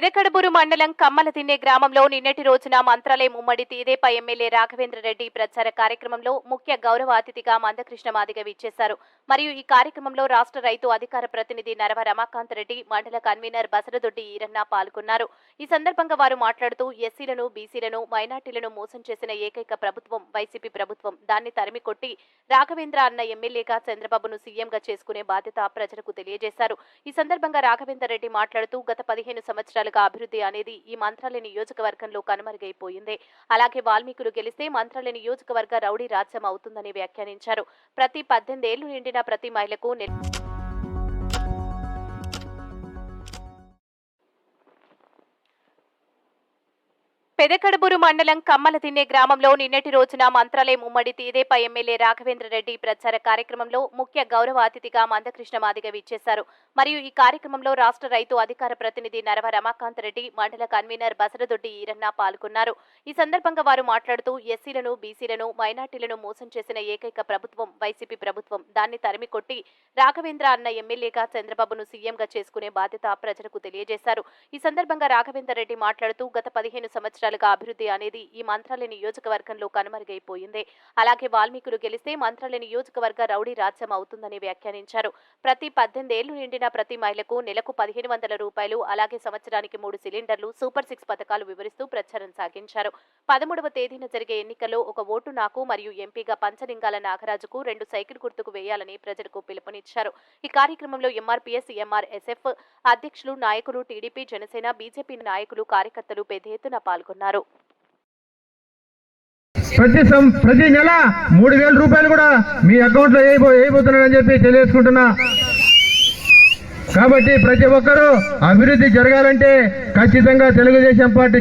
పెదకడబూరు మండలం కమ్మలదిన్నె గ్రామంలో నిన్నటి రోజున మంత్రాలయం ఉమ్మడి తీదేపా ఎమ్మెల్యే రాఘవేంద్రరెడ్డి ప్రచార కార్యక్రమంలో ముఖ్య గౌరవ అతిథిగా మందకృష్ణ మాదిగ విచ్చేశారు. మరియు ఈ కార్యక్రమంలో రాష్ట్ర రైతు అధికార ప్రతినిధి నరవ రమాకాంత్ రెడ్డి, మండల కన్వీనర్ బసరదొడ్డి ఈరన్న పాల్గొన్నారు. ఈ సందర్భంగా వారు మాట్లాడుతూ ఎస్సీలను, బీసీలను, మైనార్టీలను మోసం చేసిన ఏకైక ప్రభుత్వం వైసీపీ ప్రభుత్వం. దాన్ని తరిమి కొట్టి రాఘవేంద్ర అన్న ఎమ్మెల్యేగా చంద్రబాబును సీఎంగా చేసుకునే బాధ్యత ప్రజలకు తెలియజేశారు. ఈ సందర్భంగా రాఘవేంద్రరెడ్డి మాట్లాడుతూ గత 15 సంవత్సరాలుగా అభివృద్ధి అనేది ఈ మంత్రాలయ నియోజకవర్గంలో కనుమరుగైపోయింది. అలాగే వాల్మీకులు గెలిస్తే మంత్రాలయ నియోజకవర్గ రౌడీ రాజ్యం అవుతుందని వ్యాఖ్యానించారు. ప్రతి 18 ఏళ్లు నిండిన ప్రతి మహిళకు పెదకడబూరు మండలం కమ్మలదిన్నె గ్రామంలో నిన్నటి రోజున మంత్రాలయం ఉమ్మడి తీదేపా ఎమ్మెల్యే రాఘవేంద్రరెడ్డి ప్రచార కార్యక్రమంలో ముఖ్య గౌరవ అతిథిగా మందకృష్ణ మాదిగ విచ్చేశారు. మరియు ఈ కార్యక్రమంలో రాష్ట్ర రైతు అధికార ప్రతినిధి నరవ రమాకాంత్ రెడ్డి, మండల కన్వీనర్ బసరదొడ్డి ఈరన్న పాల్గొన్నారు. ఈ సందర్భంగా వారు మాట్లాడుతూ ఎస్సీలను, బీసీలను, మైనార్టీలను మోసం చేసిన ఏకైక ప్రభుత్వం వైసీపీ ప్రభుత్వం. దాన్ని తరిమి కొట్టి రాఘవేంద్ర అన్న ఎమ్మెల్యేగా చంద్రబాబును సీఎంగా చేసుకునే బాధ్యత ప్రజలకు తెలియజేశారు. ఈ సందర్భంగా రాఘవేంద్రరెడ్డి మాట్లాడుతూ గత 15 సంవత్సరాలుగా అభివృద్ధి అనేది ఈ మంత్రాలయ నియోజకవర్గంలో కనుమరుగైపోయింది. అలాగే వాల్మీకులు గెలిస్తే మంత్రాలయ నియోజకవర్గ రౌడీ రాజ్యం అవుతుందని వ్యాఖ్యానించారు. ప్రతి 18 ఏళ్లు నిండిన ప్రతి మహిళకు నెలకు 1500 రూపాయలు, అలాగే సంవత్సరానికి 3 సిలిండర్లు, సూపర్ 6 పథకాలు వివరిస్తూ ప్రచారం సాగించారు. 13వ తేదీన జరిగే ఎన్నికల్లో ఒక ఓటు నాకు మరియు ఎంపీగా పంచలింగాల నాగరాజుకు 2 సైకిల్ గుర్తుకు వేయాలని ప్రజలకు పిలుపునిచ్చారు. ఈ కార్యక్రమంలో ఎంఆర్పీఎస్, ఎంఆర్ఎస్ఎఫ్ అధ్యక్షులు, నాయకులు, టీడీపీ, జనసేన, బీజేపీ నాయకులు, కార్యకర్తలు పెద్ద ఎత్తున పాల్గొన్నారు. ప్రతి నెల 3000 రూపాయలు కూడా మీ అకౌంట్ లో వేయబోతున్నారని చెప్పి తెలియజేసుకుంటున్నా. కాబట్టి ప్రతి ఒక్కరూ అభివృద్ధి జరగాలంటే ఖచ్చితంగా తెలుగుదేశం పార్టీ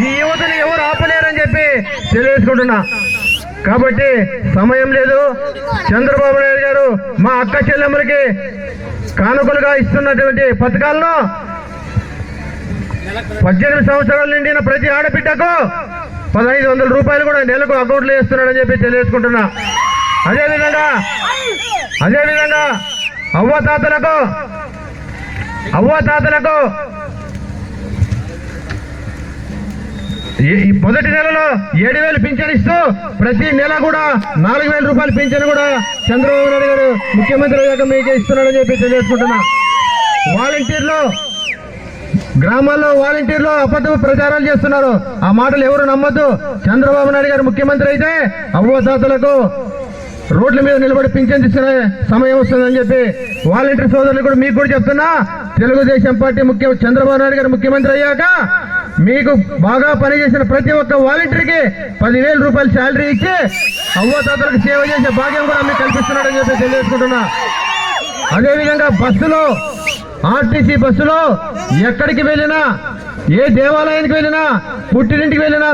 ఈ యువతని ఎవరు ఆపలేరని చెప్పి తెలియజేసుకుంటున్నా. కాబట్టి సమయం లేదు. చంద్రబాబు నాయుడు గారు మా అక్క చెల్లెమ్మలకి కానుకలుగా ఇస్తున్నటువంటి పథకాలను 18 సంవత్సరాలు నిండిన ప్రతి ఆడబిడ్డకు 1500 రూపాయలు కూడా నెలకు అకౌంట్లో వేస్తున్నాడని చెప్పి తెలియజేసుకుంటున్నా. అదేవిధంగా అవ్వాతాతలకు ఈ మొదటి నెలలో 7000 పింఛన్ ఇస్తూ ప్రతి నెల కూడా 4000 రూపాయలు పింఛన్ కూడా చంద్రబాబు నాయుడు గారు ముఖ్యమంత్రి అయ్యాక మీకు ఇస్తున్నాడని చెప్పి తెలియజేసుకుంటున్నా. వాలంటీర్లు గ్రామాల్లో అబద్ధ ప్రచారాలు చేస్తున్నారు. ఆ మాటలు ఎవరు నమ్మద్దు. చంద్రబాబు నాయుడు గారు ముఖ్యమంత్రి అయితే అవ్వతాతలకు రోడ్ల మీద నిలబడి పింఛన్ తీసుకునే సమయం వస్తుందని చెప్పి వాలంటీర్ సోదరులు కూడా మీకు కూడా చెప్తున్నా. తెలుగుదేశం పార్టీ చంద్రబాబు నాయుడు గారు ముఖ్యమంత్రి అయ్యాక మీకు బాగా పనిచేసిన ప్రతి ఒక్క వాలంటీర్కి 10,000 రూపాయలు శాలరీ ఇచ్చి అవ్వతాతలకు సేవ చేసే భాగ్యం కూడా మీకు కల్పిస్తున్నాడని చెప్పి తెలియజేసుకుంటున్నా. అదేవిధంగా బస్సులో, ఆర్టీసీ బస్సులో ఎక్కడికి వెళ్ళినా, ఏ దేవాలయానికి వెళ్ళినా, పుట్టినింటికి వెళ్ళినా